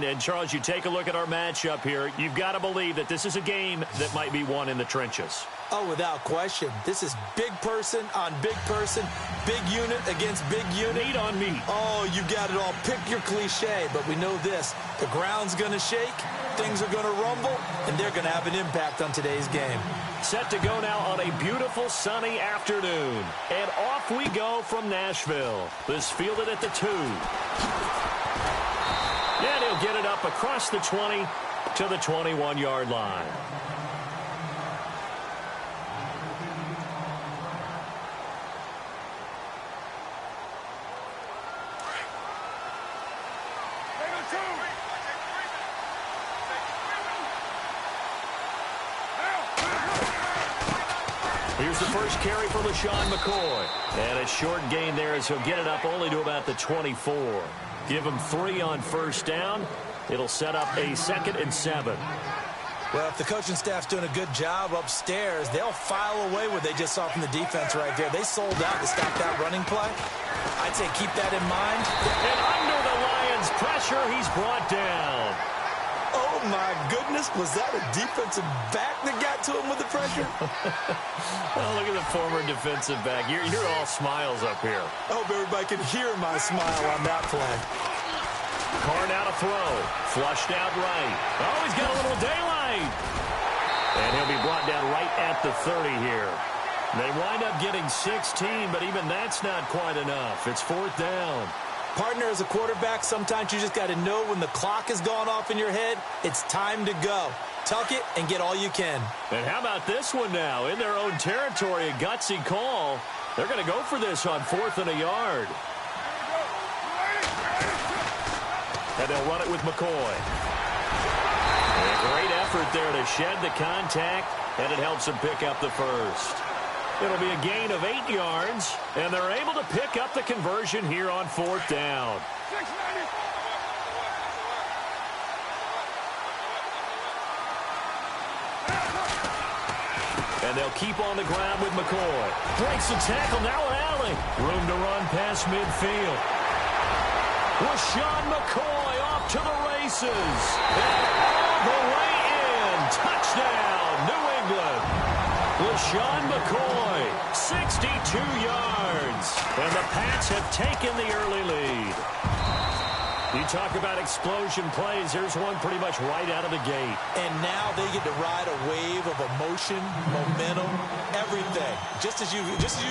And, Charles, you take a look at our matchup here. You've got to believe that this is a game that might be won in the trenches. Oh, without question. This is big person on big person, big unit against big unit. Meat on meat. Oh, you got it all. Pick your cliche, but we know this. The ground's going to shake, things are going to rumble, and they're going to have an impact on today's game. Set to go now on a beautiful sunny afternoon. And off we go from Nashville. This fielded at the 2. And he'll get it up across the 20 to the 21-yard line. Here's the first carry for LaShawn McCoy. And a short gain there as he'll get it up only to about the 24. Give him 3 on first down. It'll set up a 2nd and 7. Well, if the coaching staff's doing a good job upstairs, they'll file away what they just saw from the defense right there. They sold out to stop that running play. I'd say keep that in mind. And under the Lions' pressure, he's brought down. Oh, my goodness. Was that a defensive back that got to him with the pressure? Well, look at the former defensive back. You're all smiles up here. I hope everybody can hear my smile on that play. Carr now to throw. Flushed out right. Oh, he's got a little daylight. And he'll be brought down right at the 30 here. They wind up getting 16, but even that's not quite enough. It's 4th down. Partner, as a quarterback, sometimes you just got to know when the clock has gone off in your head, it's time to go. Tuck it and get all you can. And how about this one now? In their own territory, a gutsy call. They're going to go for this on 4th and a yard. And they'll run it with McCoy. And a great effort there to shed the contact, and it helps them pick up the first. It'll be a gain of 8 yards, and they're able to pick up the conversion here on 4th down. And they'll keep on the ground with McCoy. Breaks the tackle, now an alley. Room to run past midfield. LaShawn McCoy off to the races. And all the way in. Touchdown, New England. LaShawn McCoy, 62 yards. And the Pats have taken the early lead. You talk about explosion plays. Here's one pretty much right out of the gate. And now they get to ride a wave of emotion, momentum, everything. Just as you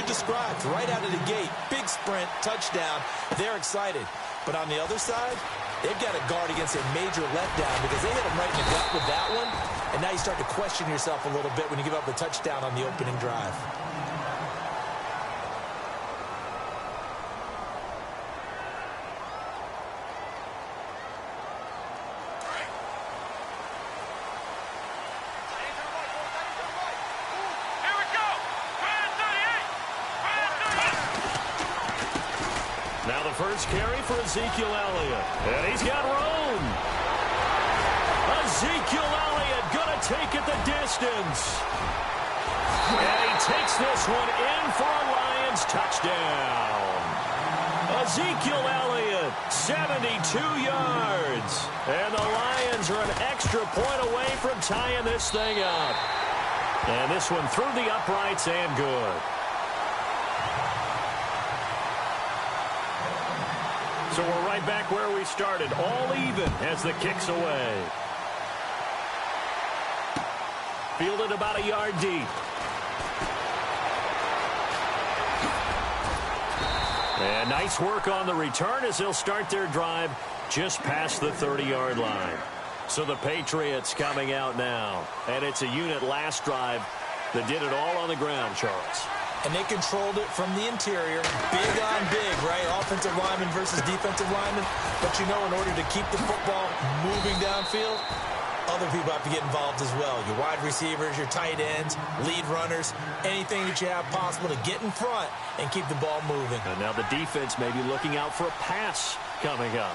described, right out of the gate. Big sprint, touchdown. They're excited. But on the other side, they've got to guard against a major letdown because they hit them right in the gut with that one. And now you start to question yourself a little bit when you give up the touchdown on the opening drive. Now the first carry for Ezekiel Elliott. And he's got room. Ezekiel Elliott going to take it the distance. And he takes this one in for a Lions touchdown. Ezekiel Elliott, 72 yards. And the Lions are an extra point away from tying this thing up. And this one through the uprights and good. So we're right back where we started, all even as the kick's away. Fielded about a yard deep. And nice work on the return as they'll start their drive just past the 30-yard line. So the Patriots coming out now. And it's a unit last drive that did it all on the ground, Charles. And they controlled it from the interior, big on big, right? Offensive lineman versus defensive lineman. But you know, in order to keep the football moving downfield, other people have to get involved as well. Your wide receivers, your tight ends, lead runners, anything that you have possible to get in front and keep the ball moving. And now the defense may be looking out for a pass coming up.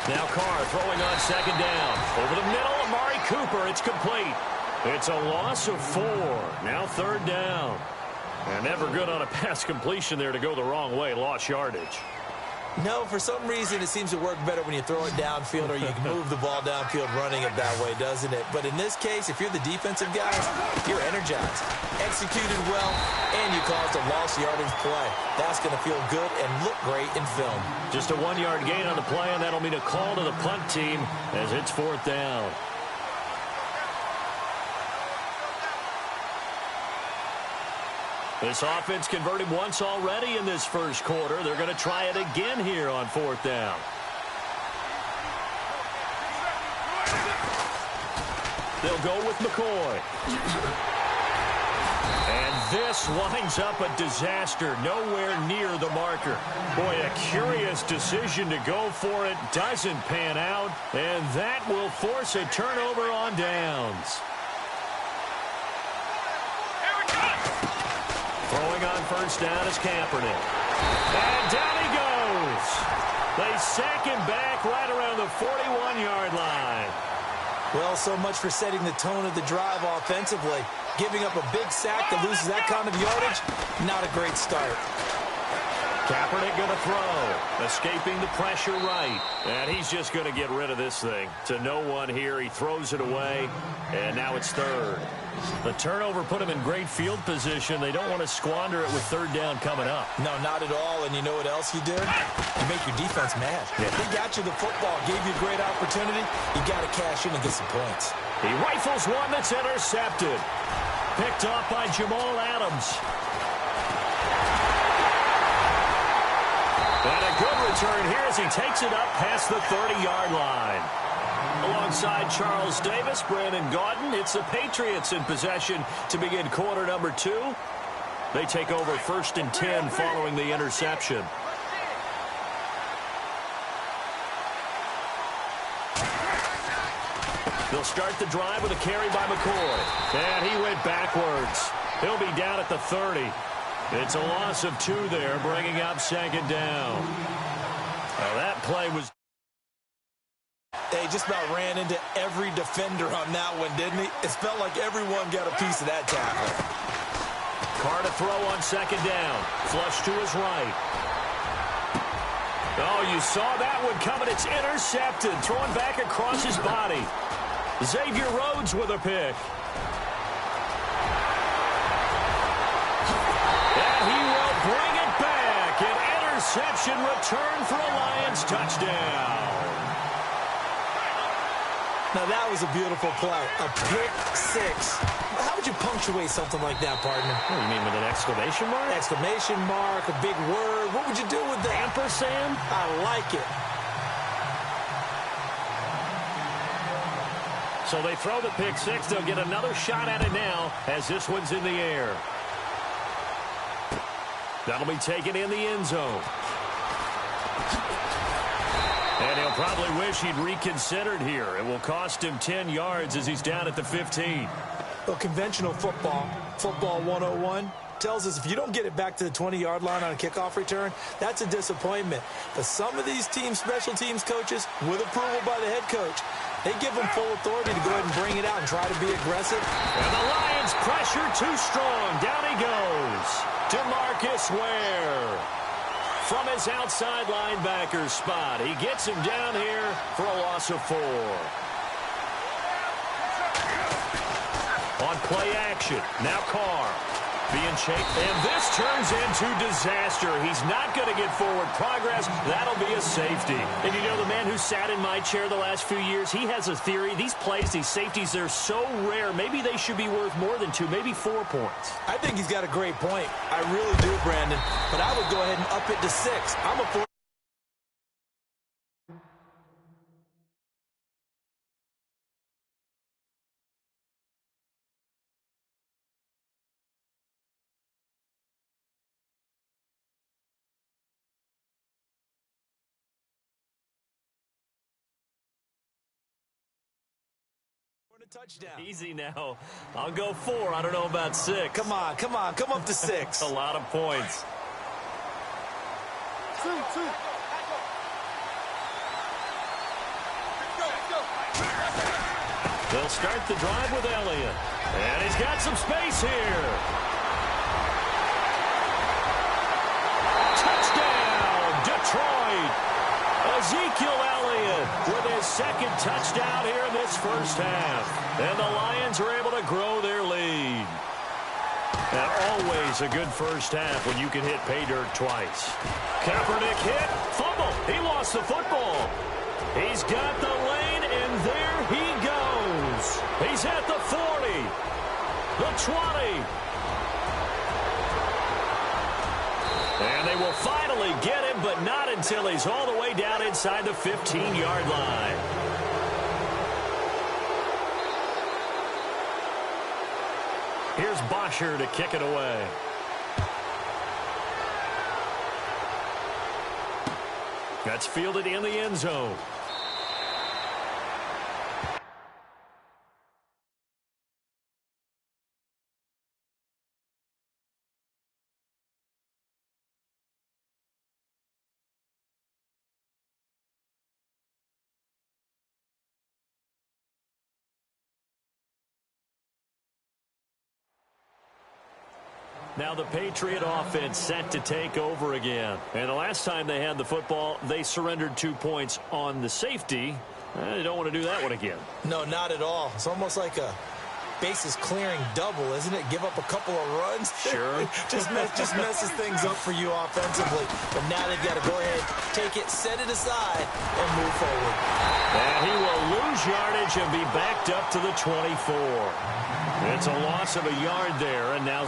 Now Carr throwing on 2nd down. Over the middle, Amari Cooper. It's complete. It's a loss of 4. Now 3rd down. And never good on a pass completion there to go the wrong way. Lost yardage. No, for some reason it seems to work better when you throw it downfield or you can move the ball downfield running it that way, doesn't it? But in this case, if you're the defensive guys, you're energized, executed well, and you caused a lost yardage play. That's going to feel good and look great in film. Just a 1-yard gain on the play, and that'll mean a call to the punt team as it's 4th down. This offense converted once already in this first quarter. They're going to try it again here on 4th down. They'll go with McCoy. And this winds up a disaster. Nowhere near the marker. Boy, a curious decision to go for it. Doesn't pan out. And that will force a turnover on downs. Throwing on first down is Kaepernick. And down he goes. They sack him back right around the 41-yard line. Well, so much for setting the tone of the drive offensively. Giving up a big sack that loses that kind of yardage, not a great start. Kaepernick going to throw. Escaping the pressure right. And he's just going to get rid of this thing. To no one here. He throws it away. And now it's 3rd. The turnover put him in great field position. They don't want to squander it with 3rd down coming up. No, not at all. And you know what else you did? You make your defense mad. Yeah. They got you the football, gave you a great opportunity. You got to cash in and get some points. He rifles one that's intercepted. Picked off by Jamal Adams. And a good return here as he takes it up past the 30-yard line. Alongside Charles Davis, Brandon Gaudin, it's the Patriots in possession to begin quarter number 2. They take over 1st and 10 following the interception. They'll start the drive with a carry by McCoy. And he went backwards. He'll be down at the 30. It's a loss of 2 there, bringing up 2nd down. Now that play was... They just about ran into every defender on that one, didn't he? It felt like everyone got a piece of that tackle. Carr to throw on 2nd down. Flush to his right. Oh, you saw that one coming. It's intercepted. Thrown back across his body. Xavier Rhodes with a pick. And he will bring it back. An interception return for a Lions touchdown. Now, that was a beautiful play. A pick 6. How would you punctuate something like that, partner? Oh, you mean with an exclamation mark? Exclamation mark, a big word. What would you do with that? Ampersand? I like it. So they throw the pick 6. They'll get another shot at it now as this one's in the air. That'll be taken in the end zone. And he'll probably wish he'd reconsidered here. It will cost him 10 yards as he's down at the 15. Well, conventional football 101, tells us if you don't get it back to the 20-yard line on a kickoff return, that's a disappointment. But some of these team special teams coaches, with approval by the head coach, they give them full authority to go ahead and bring it out and try to be aggressive. And the Lions pressure too strong. Down he goes. DeMarcus Ware. From his outside linebacker spot. He gets him down here for a loss of 4. On play action. Now Carr. Being chased. And this turns into disaster. He's not going to get forward progress. That'll be a safety. And you know, the man who sat in my chair the last few years, he has a theory. These plays, these safeties, they're so rare. Maybe they should be worth more than 2, maybe 4 points. I think he's got a great point. I really do, Brandon. But I would go ahead and up it to 6. I'm a 4. Touchdown. Easy now. I'll go 4. I don't know about 6. Come on. Come up to 6. A lot of points. They'll start the drive with Elliott. And he's got some space here. Ezekiel Elliott with his second touchdown here in this first half. And the Lions are able to grow their lead. And always a good first half when you can hit pay dirt twice. Kaepernick hit, fumble. He lost the football. He's got the lane, and there he goes. He's at the 40, the 20. And they will finally get him, but not until he's all the way down inside the 15-yard line. Here's Bosher to kick it away. That's fielded in the end zone. Now the Patriot offense set to take over again. And the last time they had the football, they surrendered 2 points on the safety. They don't want to do that one again. No, not at all. It's almost like a bases clearing double, isn't it? Give up a couple of runs. Sure. just messes things up for you offensively. But now they've got to go ahead, take it, set it aside, and move forward. And he will lose yardage and be backed up to the 24. It's a loss of a yard there, and now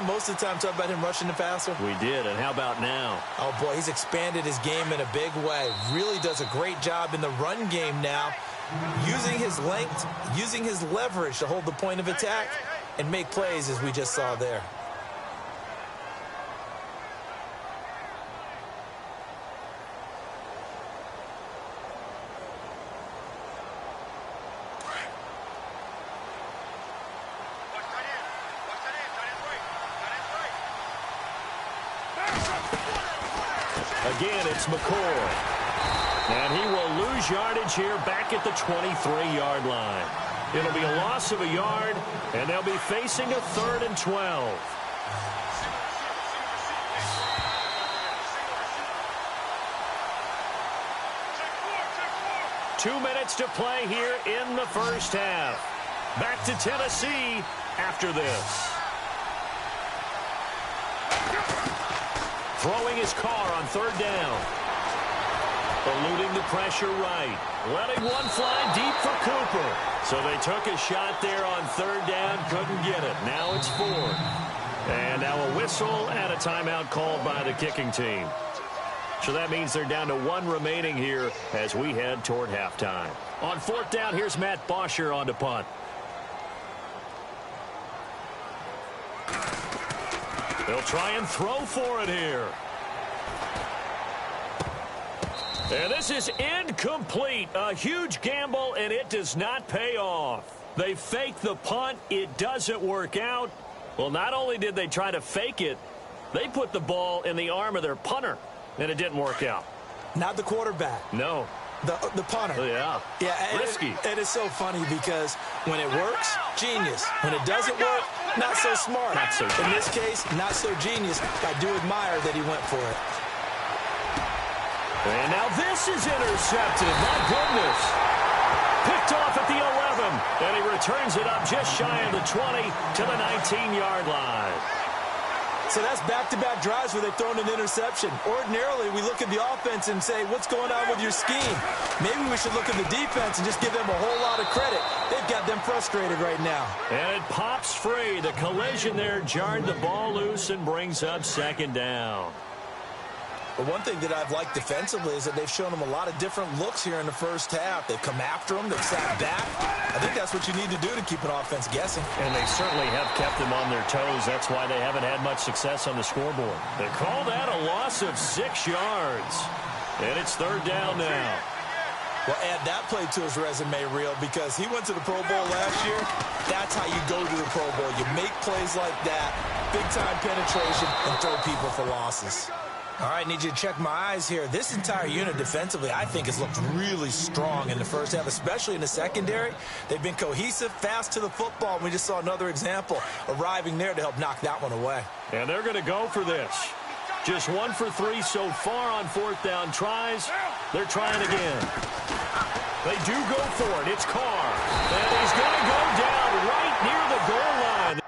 most of the time talking about him rushing the passer. We did, and how about now? Oh, boy, he's expanded his game in a big way. Really does a great job in the run game now, using his length, using his leverage to hold the point of attack and make plays as we just saw there. Again, it's McCoy. And he will lose yardage here back at the 23-yard line. It'll be a loss of a yard, and they'll be facing a 3rd and 12. Two minutes to play here in the first half. Back to Tennessee after this. Throwing his car on 3rd down. Eluding the pressure right. Letting one fly deep for Cooper. So they took a shot there on 3rd down. Couldn't get it. Now it's 4th. And now a whistle and a timeout called by the kicking team. So that means they're down to 1 remaining here as we head toward halftime. On 4th down, here's Matt Bosher on to punt. They'll try and throw for it here. And this is incomplete. A huge gamble, and it does not pay off. They fake the punt. It doesn't work out. Well, not only did they try to fake it, they put the ball in the arm of their punter, and it didn't work out. Not the quarterback. No. The punter. Yeah. Yeah. Risky. It is so funny because when it works, genius. When it doesn't work, not so smart. Not so genius. In this case, not so genius. I do admire that he went for it. And now this is intercepted. My goodness. Picked off at the 11. And he returns it up just shy of the 20 to the 19-yard line. So that's back-to-back drives where they've thrown an interception. Ordinarily, we look at the offense and say, what's going on with your scheme? Maybe we should look at the defense and just give them a whole lot of credit. They've got them frustrated right now. And it pops free. The collision there jarred the ball loose and brings up 2nd down. But one thing that I've liked defensively is that they've shown them a lot of different looks here in the first half. They've come after them. They've sat back. I think that's what you need to do to keep an offense guessing. And they certainly have kept them on their toes. That's why they haven't had much success on the scoreboard. They call that a loss of 6 yards. And it's 3rd down now. Well, add that play to his resume, Real, because he went to the Pro Bowl last year. That's how you go to the Pro Bowl. You make plays like that, big-time penetration, and throw people for losses. All right, need you to check my eyes here. This entire unit defensively, I think, has looked really strong in the first half, especially in the secondary. They've been cohesive, fast to the football. We just saw another example arriving there to help knock that one away. And they're going to go for this. Just 1 for 3 so far on fourth down tries. They're trying again. They do go for it. It's Carr. And he's going to go down right near the goal line.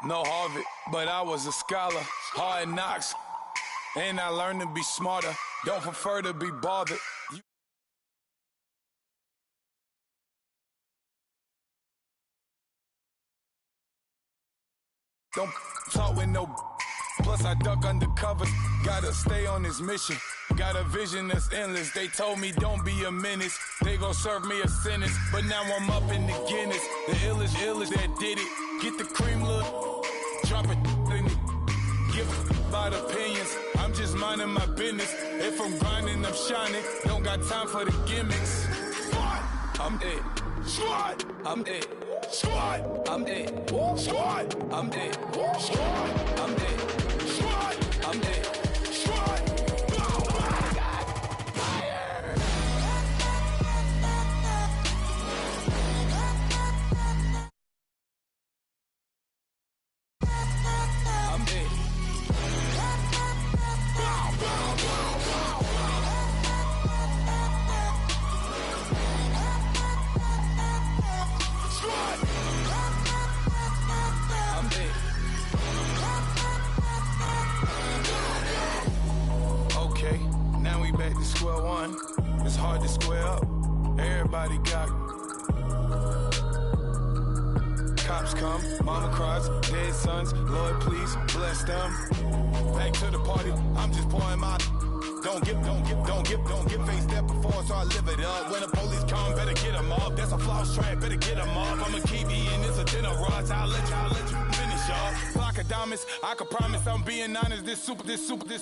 No Harvard, but I was a scholar. Hard knocks, and I learned to be smarter. Don't prefer to be bothered. Don't talk with no. Plus I duck undercover. Gotta stay on this mission. Got a vision that's endless. They told me don't be a menace. They gon' serve me a sentence. But now I'm up in the Guinness. The illest that did it. Get the cream, look. Drop it in it. Give about opinions. I'm just minding my business. If I'm grinding, I'm shining. Don't got time for the gimmicks. Squad, I'm it. Squad, I'm it. Squad, I'm it. Squad, I'm it. Squad, I'm it. Squad, I'm it. Squad. Square one, it's hard to square up. Everybody got cops come, mama cries, dead sons. Lord, please bless them. Back to the party, I'm just pouring my. Don't get faced that before, so I live it up. When the police come, better get them up. That's a floss track, better get them up. I'ma keep eating this a dinner rush. I'll let you finish up. Block of diamonds, I can promise I'm being honest. This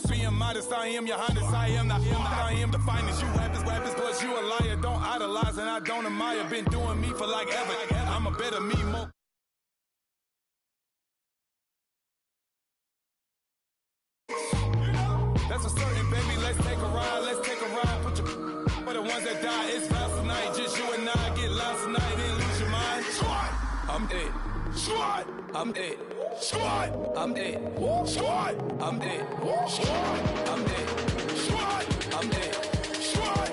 being modest. I am your highness. I am the finest. You rappers, plus you a liar. Don't idolize and I don't admire. Been doing me for like ever. I'm a better me, more. That's a certain, baby. Let's take a ride. Put your for the ones that die. It's last tonight. Just you and I get lost tonight. Didn't lose your mind. Squad, I'm it. Squad, I'm it. Squad, I'm it. Squad, I'm it. Squad, I'm it. Squad, I'm it. Squad.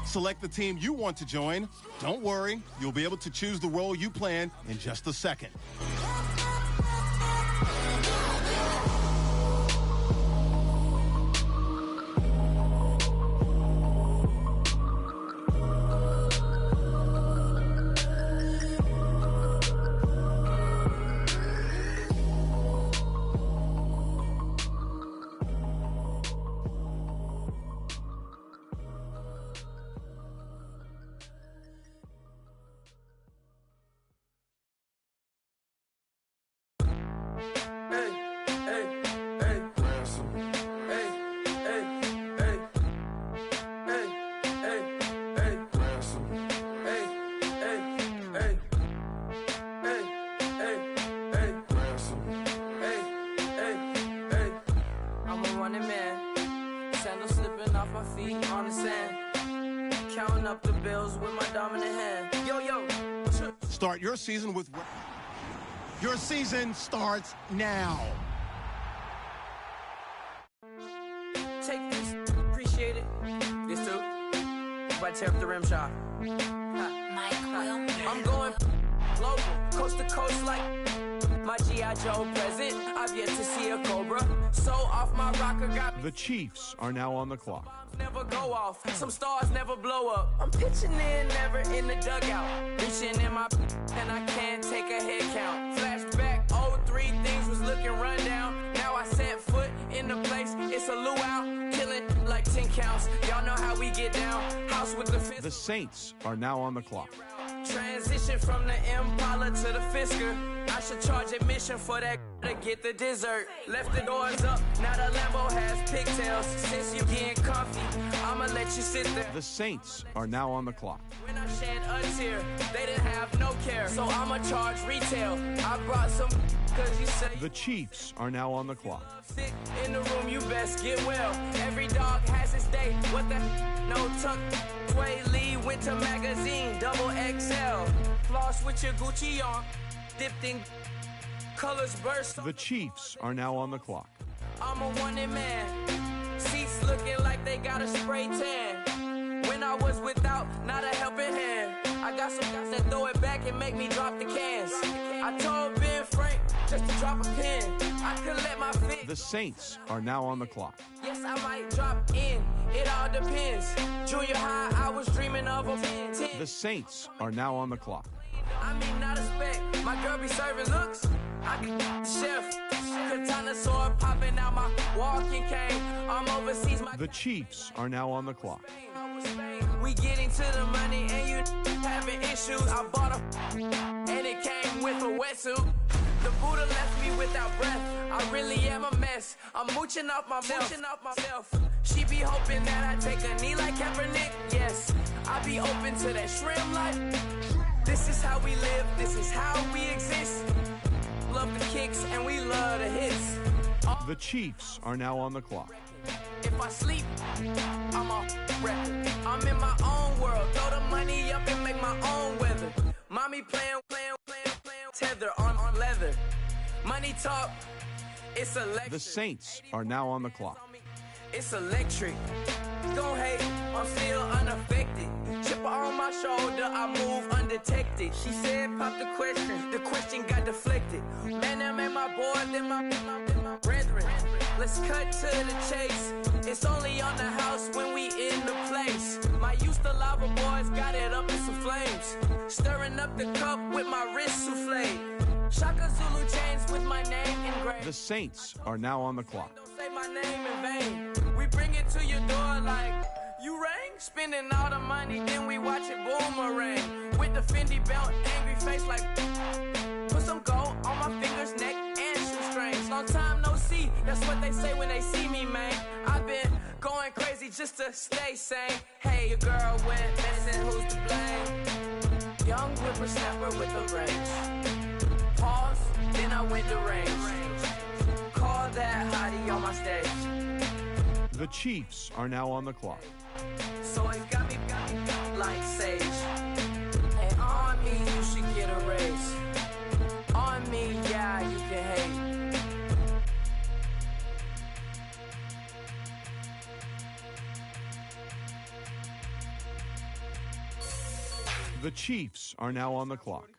Select the team you want to join. Don't worry, you'll be able to choose the role you plan in just a second. Start your season with... Your season starts now. Take this. Appreciate it. This too. If I tear up the rim shot. I'm going global. Coast to coast like my G.I. Joe present. I've yet to see a Cobra. So off my rocker got me. The Chiefs are now on the clock. Never go off. Some stars never blow up. I'm pitching in, never in the dugout. Reaching in my and I can't take a head count. Flashback, 03, things was looking run down. Now I set foot in the place The Saints are now on the clock. Transition from the Impala to the Fisker. I should charge admission for that to get the dessert. Left the doors up, now the Lambo has pigtails. Since you getting comfy, I'ma let you sit there. The Saints are now on the clock. When I shed a tear, they didn't have no care. So I'ma charge retail. I brought some cause you say The Chiefs are now on the clock. sick in the room, you best get well. Every dog has its day. What the no tuck. Sway Lee Winter Magazine, double XL. Floss with your Gucci on. Dipped in colors burst. The Chiefs are now on the clock. I'm a wanted man. Seats looking like they got a spray tan. When I was without, not a helping hand. I got some guys that throw it back and make me drop the cans. I told Ben Frank just to drop a pin. I could let my fit. The Saints are now on the clock. Yes, I might drop in. It all depends. Junior high, I was dreaming of a 10. The Saints are now on the clock. I mean, not a spec. My girl be serving looks. I can the chef. Katana sword popping out my walking cane. I'm overseas. The Chiefs are now on the clock. We getting to the money and you having issues. I bought a and it came with a wetsuit. The Buddha left me without breath. I really am a mess. I'm mooching off myself. She be hoping that I take a knee like Kaepernick. Yes, I be open to that shrimp life. This is how we live. This is how we exist. Love the kicks and we love the hits. The Chiefs are now on the clock. If I sleep, I'm a record. I'm in my own world. Throw the money up and make my own weather. Mommy playing tether on leather. Money talk, it's electric. The Saints are now on the clock. It's electric. Don't hate, I'm still unaffected. Chipper on my shoulder, I move undetected. She said, pop the question got deflected. Man, that made my boy, then my brethren. Let's cut to the chase. It's only on the house when we in the place. My used to lava boys got it up in some flames. Stirring up the cup with my wrist souffle. Shaka Zulu chains with my name engraved. The Saints are now on the clock. Don't say my name in vain. We bring it to your door like you rang. Spending all the money, then we watch it boomerang. With the Fendi belt, angry face like put some gold on my fingers, neck, and shoestrings. Long time no see, that's what they say when they see me, man. I've been going crazy just to stay sane. Hey, your girl went missing, who's to blame? Young whippersnapper with the range. Pause, then I went to range. Call that hottie on my stage. The Chiefs are now on the clock. So it got me like sage. And on me, you should get a raise. On me, yeah, you can hate. The Chiefs are now on the clock.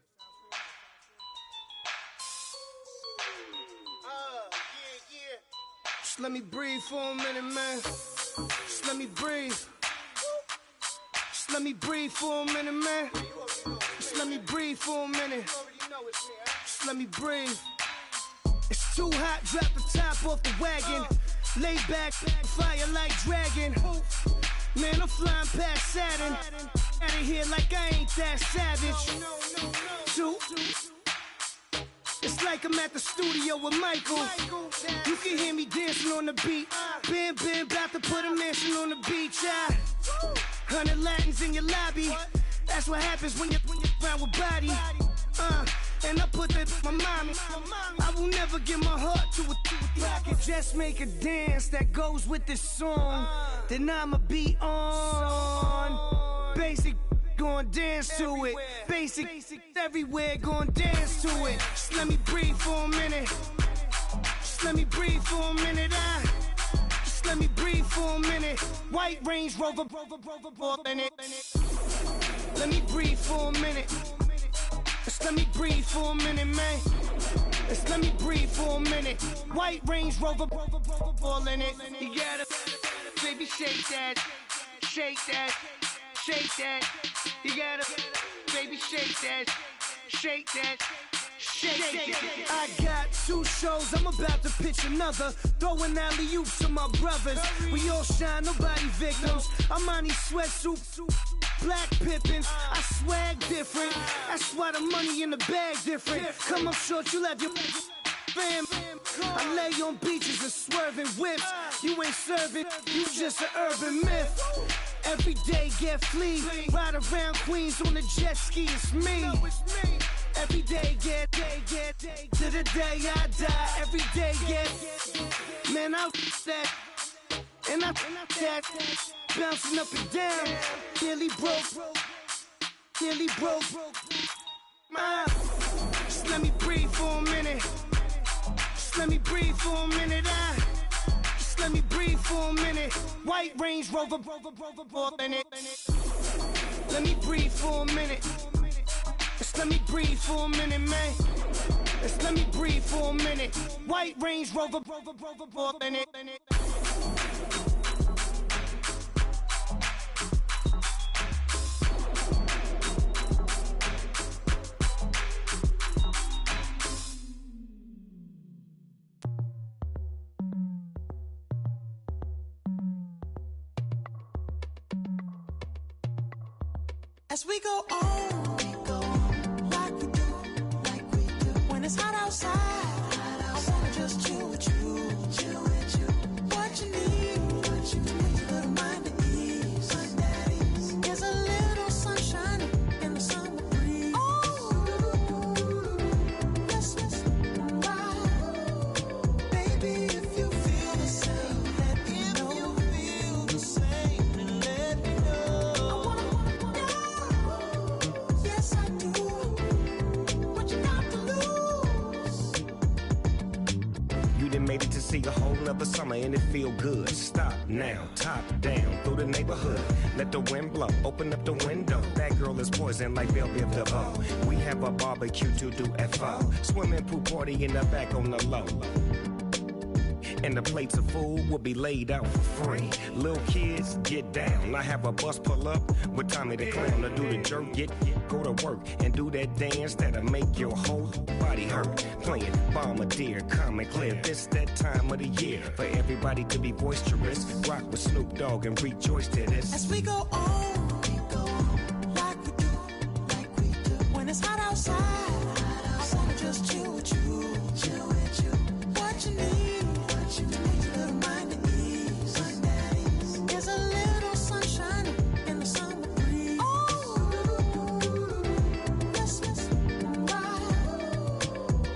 Just let me breathe for a minute, man. Just let me breathe. Just let me breathe for a minute, man. Just let me breathe for a minute. Just let me breathe. It's too hot, drop the top off the wagon. Lay back, fire like dragon. Man, I'm flying past Saturn. Out of here like I ain't that savage. Two. It's like I'm at the studio with Michael. You can hear me dancing on the beat. Ben, about to put a mansion on the beach. 100 Latins in your lobby. That's what happens when you're around with body. And I put that my mommy. I will never give my heart to a I can just make a dance that goes with this song. Then I'ma be on. Basic, gon' dance to it. Basic, everywhere, gon' dance to it. Just let me breathe for a minute. Just let me breathe for a minute. Just let me breathe for a minute. White Range Rover, in it. Let me breathe for a minute. Just let me breathe for a minute, man. Just let me breathe for a minute. White Range Rover, ball in it. You gotta, baby, shake that, shake that, shake that. You gotta, baby, shake that, shake that. Shake it. I got 2 shows, I'm about to pitch another. Throwing alley-oops to my brothers. We all shine, nobody victims. I'm on these sweatsuits. black Pippins. I swag different. That's why the money in the bag different. Come up short, you left your fam. I lay on beaches and swerving whips. You ain't serving, you just an urban myth. Every day get flea. Ride around Queens on the jet ski, it's me. Every day get to the day I die. Every day get, man, I that. And I that, bouncing up and down. Nearly broke. Just let me breathe for a minute. Just let me breathe for a minute. Just let me breathe for a minute. White Range Rover, in it. Let me breathe for a minute. Just let me breathe for a minute, man. Just let me breathe for a minute. White Range Rover, in it. As we go on, like we do. When it's hot outside, I wanna just chill with you. What you need, a little mind at ease. There's a little sunshine in the summer breeze. Let's ride. Baby, if you feel the same, let me know. If you feel the same, then let me know. Yes, I do. What you got to lose? You done made it to see a whole nother summer and it feel good. Stop now, top down through the neighborhood. Let the wind blow, open up the window. That girl is poison like Belle DeVoe. We have a barbecue to do FO. Swimming pool party in the back on the low. And the plates of food will be laid out for free. Little kids, get down. I have a bus pull up with Tommy the Clown to do the jerk, go to work and do that dance that'll make your whole body hurt. Playing Bombardier, calm and clear. This that time of the year for everybody to be boisterous. Rock with Snoop Dogg and rejoice to this. As we go on, like we do. When it's hot outside, I wanna just chill with you. What you need, a little mind at ease. There's a little sunshine in the summer breeze. Let's ride.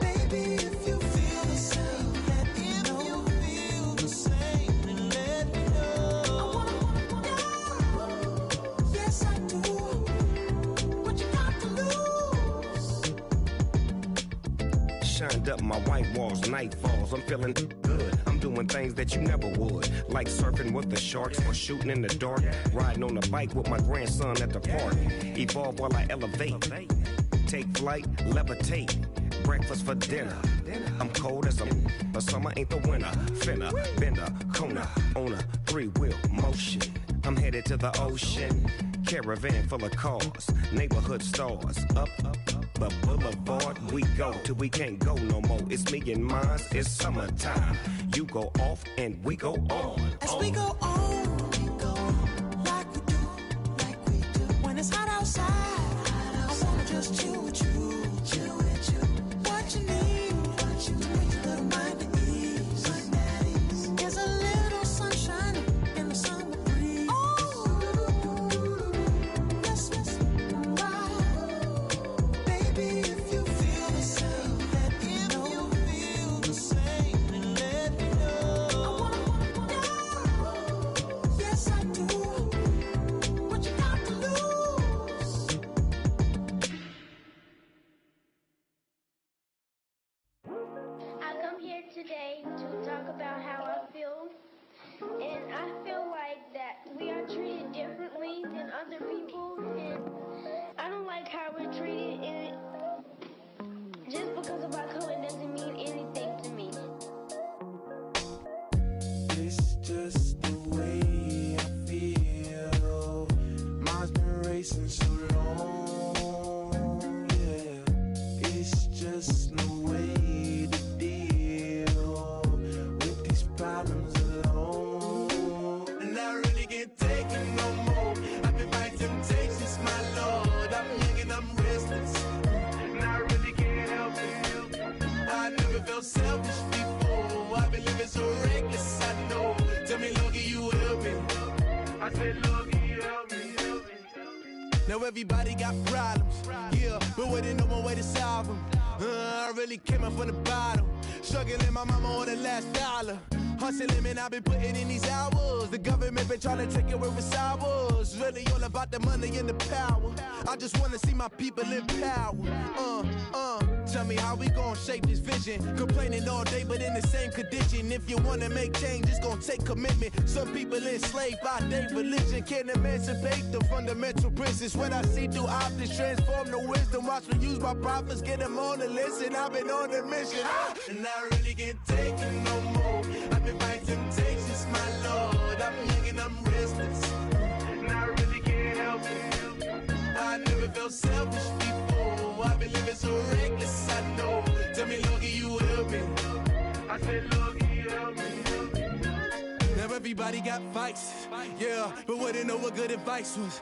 Baby, if you feel the same, let me know. If you feel the same, then let me know. Yes, I do. What you got to lose? Shined up my white walls, night falls. I'm feeling good. I'm doing things that you never would, like surfing with the sharks or shooting in the dark. Riding on a bike with my grandson at the park. Evolve while I elevate. Take flight, levitate. Breakfast for dinner. I'm cold as but summer ain't the winter. Finna, bender, Kona, on a 3-wheel motion. I'm headed to the ocean. Caravan full of cars, neighborhood stars. Up the boulevard we go till we can't go no more. It's me and mine, it's summertime. You go off and we go on. As we go on, like we do. When it's hot outside, I wanna just chill with you. What you need, a little mind at ease. There's a little sunshine in the summer breeze. Let's ride. Baby, if you feel the same, let me know. If you feel the same, then let me know. Yes, I do. What you got to lose? I come here today to talk about how I feel, and I feel like that we are treated differently than other people, and I don't like how we're treated, and just because of our color doesn't mean anything to me. It's just the way I feel. Mine's been racing so long, yeah. It's just no way to deal. Now everybody got problems, yeah, but wouldn't know one way to solve them. I really came up from the bottom, struggling my mama on the last dollar. Hustling, man, I've been putting in these hours. The government been trying to take away with ours. Really all about the money and the power. I just wanna see my people in power. Tell me how we gon' shape this vision. Complaining all day, but in the same condition. If you wanna make change, it's gon' take commitment. Some people enslaved by their religion can't emancipate the fundamental principles. What I see through optics transform the wisdom. Watch me use my prophets, get them on the list, and I've been on a mission. And I really can't take it no more. I've been fighting temptations, my Lord. I'm young and I'm restless, and I really can't help it. I never felt selfish before. I've been living so reckless, I know. Tell me, Lord, can you help me? I said, Lord, can you help me? Now everybody got fights, yeah, but wouldn't know what good advice was.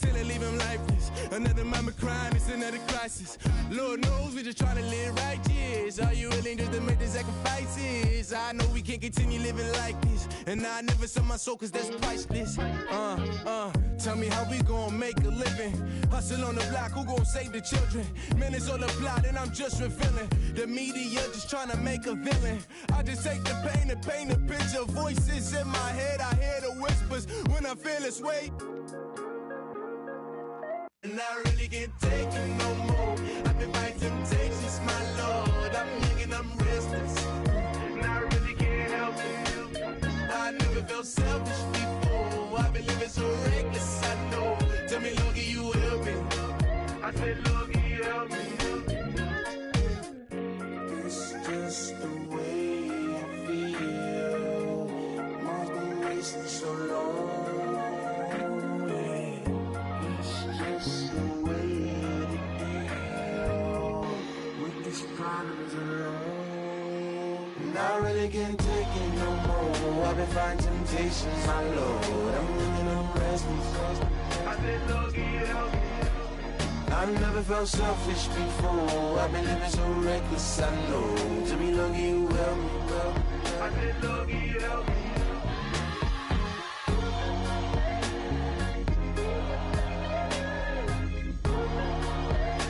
Till they leave him lifeless. Another mama crying, it's another crisis. Lord knows we just trying to live righteous. Are you willing just to make the sacrifices? I know we can't continue living like this, and I never sell my soul cause that's priceless. Tell me how we gon' make a living. Hustle on the block, who gon' save the children? Man, it's all a plot and I'm just revealing. The media just trying to make a villain. I just take the pain and paint a picture. Voices in my head, I hear the whispers when I feel this way. And I really can't take it no more. I've been fighting temptations, my Lord. I'm young and I'm restless, and I really can't help it. I never felt selfish before. I've been living so reckless, I know. Tell me, Lord, can you help me? I said, Lord, can you help me? It's just the way I feel. Mom's been racing so long. It's just the way to deal with these problems alone. And I really can't take it no more. I've been fighting temptations, my Lord. I'm living on restless. I said, Lord, can you help me? I never felt selfish before. I've been living so reckless, I know. To be lucky you help me, well. I said, Lord, can you help me?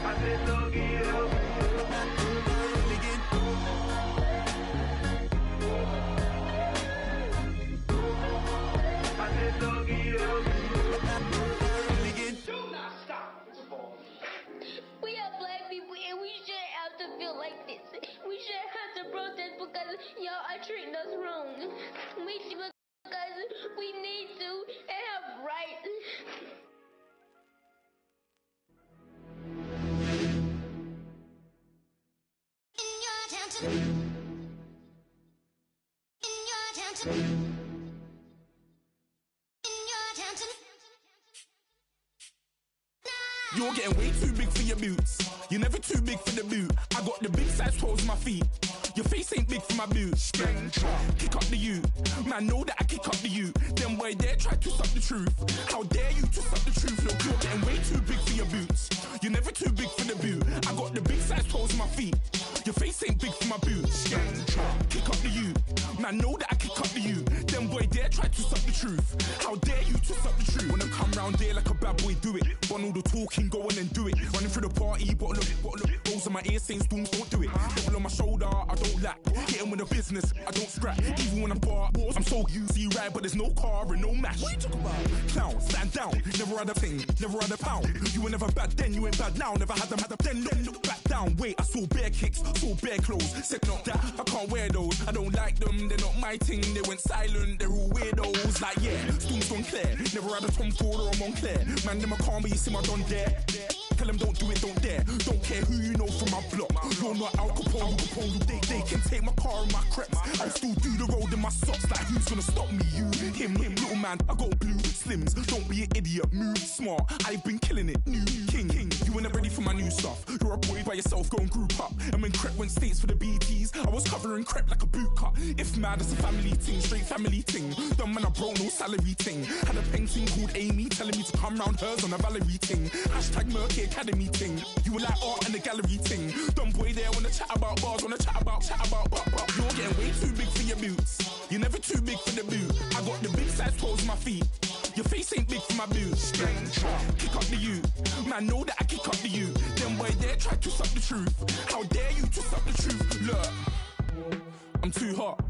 I said, Lord, can you help me? I said, Lord, can you help me? We are black people and we shouldn't have to feel like this. We shouldn't have to protest because y'all are treating us wrong. We should because we need to and have rights. In your attention. In your attention. In your attention. You're getting way too big for your boots. You're never too big for the boot. I got the big size toes on my feet. Your face ain't big for my boots. Kick up the you. Man, know that I kick up the you. Them boy there try to suck the truth. How dare you to suck the truth? Look, you're getting way too big for your boots. You're never too big for the boot. I got the big size toes on my feet. Your face ain't big for my boots. Kick up the you. Man, know that I kick up the you. Them boy there try to suck the truth. How dare you to suck the truth? Wanna come round there like a bad boy, do it. Want all the talking, go on and do it. Running through the party, bottle up. Rolls on my ear saying storms, don't do it. Double on my shoulder, I don't lack. Hitting with the business, I don't scrap. Even when I'm far, I'm so easy ride, but there's no car and no match. What you talking about? Clown, stand down. Never had a thing, never had a pound. You were never bad then, you ain't bad now. Never had them, then look back down. Wait, I saw bare kicks, saw bare clothes. Said not that, I can't wear those. I don't like them, they're not my thing. They went silent, they're all weirdos. Like yeah, storms gone clear. Never had a Tom Ford or a Montclair. Man, them I can't be, you see my don dare. Tell them don't do it, don't dare. Don't care who you know from my block. You're not Al Capone, they can take my car and my crepes. I'll still do the road in my socks. Like who's gonna stop me? You, him, little man. I got blue slims. Don't be an idiot, move smart. I've been killing it, new king. You were never ready for my new stuff. You're a boy by yourself, go and group up. And when Crep went states for the BTs, I was covering Crep like a boot cut. If mad, it's a family thing, straight family thing. Dumb man, I broke no salary thing. Had a painting called Amy telling me to come round hers on a Valerie thing. Hashtag Murky Academy thing. You were like art and the gallery thing. Dumb boy there wanna chat about bars, wanna chat about. You're getting way too big for your boots. You're never too big for the boot. I got the big size toes on my feet. Your face ain't big for my boots. Kick up the Man, know that I kick up the you. Them boy there try to suck the truth. How dare you to suck the truth? Look, I'm too hot.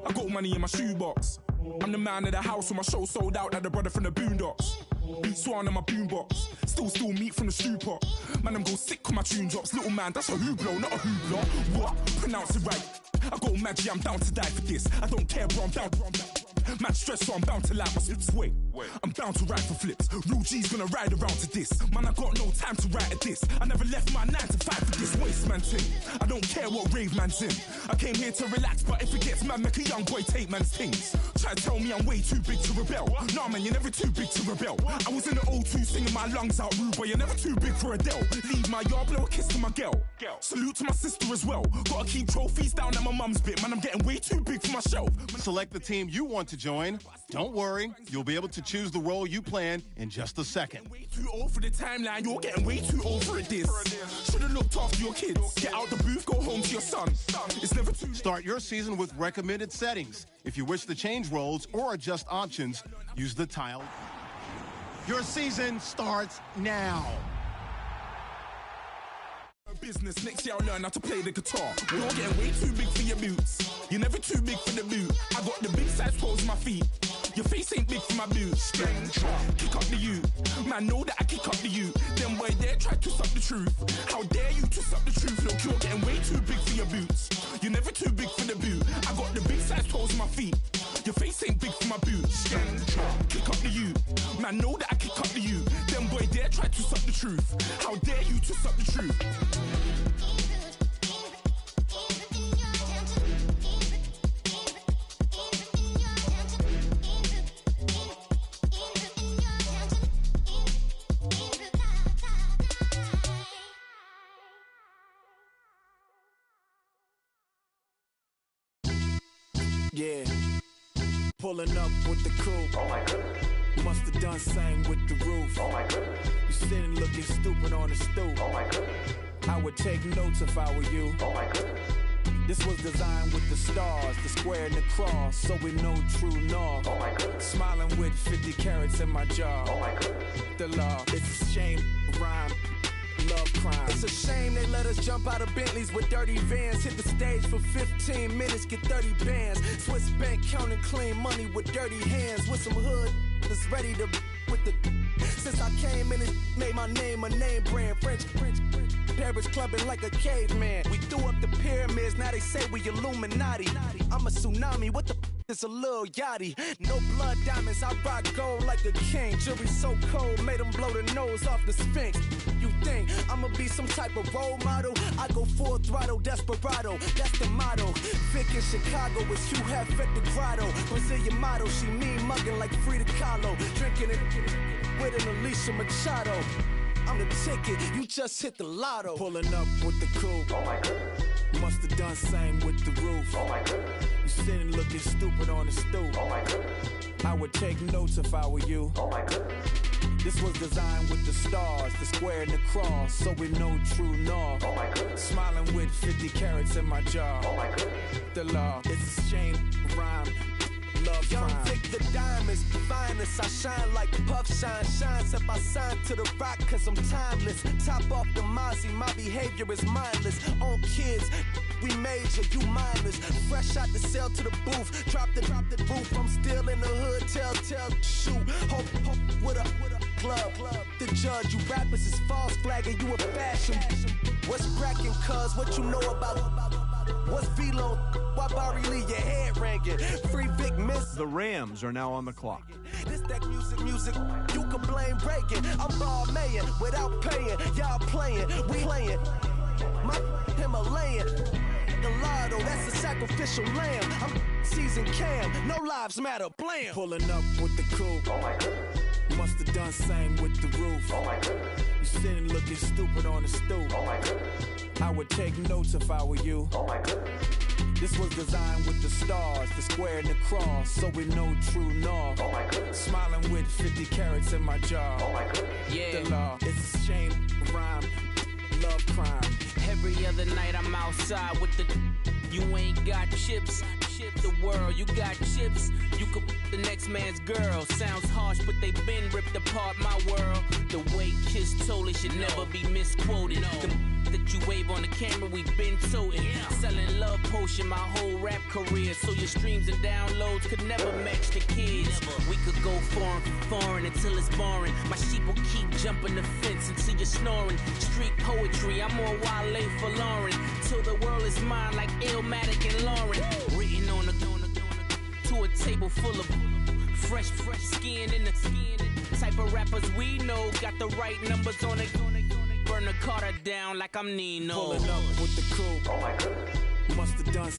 I got money in my shoebox. I'm the man of the house when my show sold out like the brother from the Boondocks. Beat Swan in my boombox. Still meat from the stew pot. Man, I'm go sick when my tune drops. Little man, that's a hooplo, not a hoopla. What? Pronounce it right. I got magic, I'm down to die for this. I don't care, bro, I'm down. Man stressed, so I'm bound to like my slips. Wait, I'm bound to ride for flips. Real G's gonna ride around to this. Man, I got no time to write at this. I never left my 9 to 5 for this waste man thing. I don't care what rave man's in. I came here to relax, but if it gets mad, make a young boy take man's things. Try to tell me I'm way too big to rebel. Nah, man, you're never too big to rebel. I was in the O2 singing my lungs out, rude, but you're never too big for Adele. Leave my yard, blow a kiss to my girl. Salute to my sister as well. Gotta keep trophies down at my mum's bit. Man, I'm getting way too big for my shelf. Select the team you want to join. Don't worry, you'll be able to choose the role you plan in just a second. Way too old for the timeline, you're getting way too old for this. Should've looked after your kids. Get out the booth, go home to your son. It's never too late. Start your season with recommended settings. If you wish to change roles or adjust options, use the tile. Your season starts now. Business, next year I'll learn how to play the guitar. You're getting way too big for your boots. You're never too big for the boot. I got the big size toes on my feet. Your face ain't big for my boots. Kick up the you. Man, know that I kick up the you. Them boy there try to suck the truth. How dare you to suck the truth? Look, you're getting way too big for your boots. You're never too big for the boot. I got the big size toes on my feet. Your face ain't big for my boots. Kick up the you. Man, know that I kick up the you. Them boy there try to suck the truth. How dare you to suck the truth? Yeah, pulling up with the coupe. Oh my goodness. Must have done same with the roof. Oh my goodness. You sitting looking stupid on the stoop. Oh my goodness. I would take notes if I were you. Oh my goodness. This was designed with the stars, the square and the cross, so we know true north. Oh my goodness. Smiling with 50 carats in my jaw. Oh my goodness. The law, it's a shame, rhyme. Love crime. It's a shame they let us jump out of Bentleys with dirty vans. Hit the stage for 15 minutes, get 30 bands. Swiss bank counting clean money with dirty hands. With some hood that's ready to with the. Since I came in and made my name a name brand. French Paris clubbing like a caveman. We threw up the pyramids, now they say we Illuminati. I'm a tsunami, what the is a little yachty. No blood diamonds, I rock gold like a king. Jury so cold, made them blow the nose off the Sphinx. You think I'ma be some type of role model? I go full throttle, desperado, that's the motto. Vic in Chicago is Hugh Hef at the grotto. Brazilian model, she mean mugging like Frida Kahlo. Drinking it with an Alicia Machado. I'm the ticket, you just hit the lotto. Pulling up with the coupe. Oh my goodness. Must have done same with the roof. Oh my goodness. You sitting looking stupid on the stoop. Oh my goodness. I would take notes if I were you. Oh my goodness. This was designed with the stars, the square and the cross, so we know true north. Oh my goodness. Smiling with 50 carats in my jaw. Oh my goodness. The law, it's a shame, rhyme. Love Young crime. Vic, the diamonds, finest. I shine like puff shine. Shines if I sign to the rock, cause I'm timeless. Top off the Mozzie, my behavior is mindless. On kids, we major, you mindless. Fresh out the cell to the booth. Drop the roof. I'm still in the hood. Tell, shoot. Hope with a club. The judge, you rappers is false flagging. You a fashion. What's cracking, cuz? What you know about? What's Velo? Why Barry Lee, your head ringing? Free Vic Miss. The Rams are now on the clock. This that music, you can blame Reagan. I'm ball mayin' without paying. Y'all playing, we playing. My Himalayan. The lotto, that's a sacrificial lamb. I'm season cam, no lives matter, blam. Pulling up with the coupe. Oh my goodness. Must have done same with the roof. Oh my goodness. You sitting looking stupid on the stoop. Oh my goodness. I would take notes if I were you. Oh my goodness. This was designed with the stars, the square and the cross, so we know true north. Oh my goodness. Smiling with 50 carats in my jaw. Oh my goodness. Yeah. The law, it's a shame, rhyme, love crime. Every other night I'm outside with the. You ain't got chips. chips, the world. You got chips, you could the next man's girl. Sounds harsh, but they been ripped apart my world. The way Kiss told it should never be misquoted. The that you wave on the camera, we been toting. Selling love potion my whole rap career. So your streams and downloads could never match the kids. We could go foreign until it's boring. My sheep will keep jumping the fence until you're snoring. Street poetry, I'm more Wale for Lauren. Till the world is mine like Illmatic and Lauren. Written on to a table full of fresh skin in the type of rappers we know. Got the right numbers on it. Burn the Carter down like I'm Nino. Pulling up with the crew. Oh my goodness. Must have done